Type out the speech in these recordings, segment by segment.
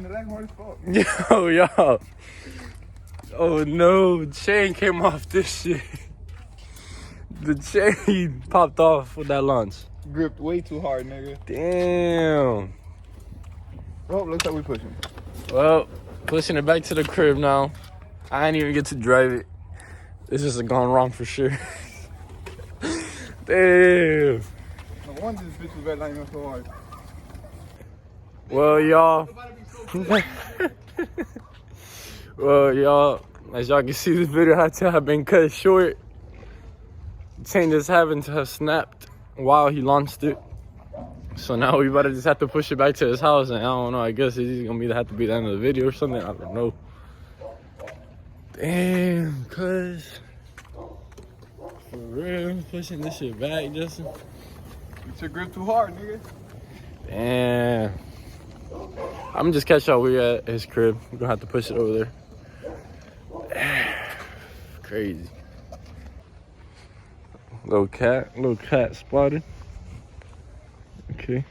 And the leg hard as fuck. Yo. Oh no, chain came off this shit. The chain popped off with that launch. Gripped way too hard, nigga. Damn. Oh, looks like we pushing. Well, pushing it back to the crib now. I ain't even get to drive it. This is gone wrong for sure. Damn. No wonder this bitch was better not even so hard. Well, y'all. Well, y'all, as y'all can see, this video had to have been cut short. The chain just happened to have snapped while he launched it. So now we about to just have to push it back to his house, and I don't know, I guess it's gonna have to be the end of the video or something, I don't know. Damn, cuz. For real, pushing this shit back, Justin. You took grip too hard, nigga. Damn. I'm just catch y'all we at his crib. We're gonna have to push it over there. Crazy. Little cat spotted. Okay.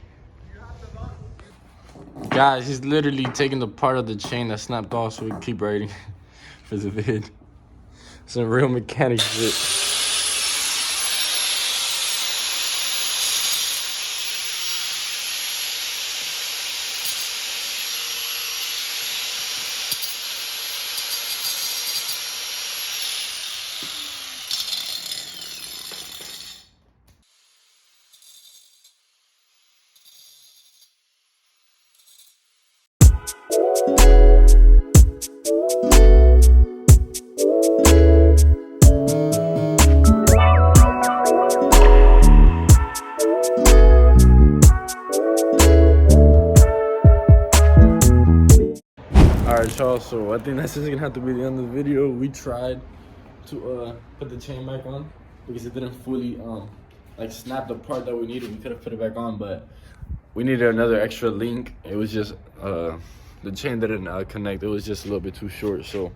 Guys, he's literally taking the part of the chain that snapped off so we can keep writing for the vid. Some real mechanic shit. Alright, y'all, so I think that's just gonna have to be the end of the video. We tried to put the chain back on because it didn't fully like snap the part that we needed. We could have put it back on, but we needed another extra link. It was just the chain didn't connect. It was just a little bit too short. So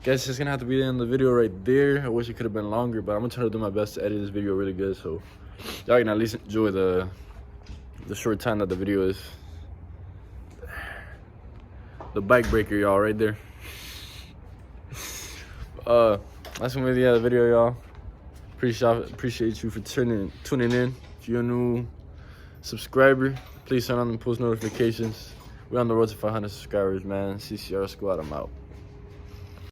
guess it's gonna have to be the end of the video right there. I wish it could have been longer, but I'm gonna try to do my best to edit this video really good so y'all can at least enjoy the short time that the video is. The bike breaker, y'all, right there. That's gonna be the end of the video, y'all. Appreciate you for tuning in. If you're a new subscriber, please turn on the post notifications. We're on the road to 500 subscribers, man. CCR Squad, I'm out.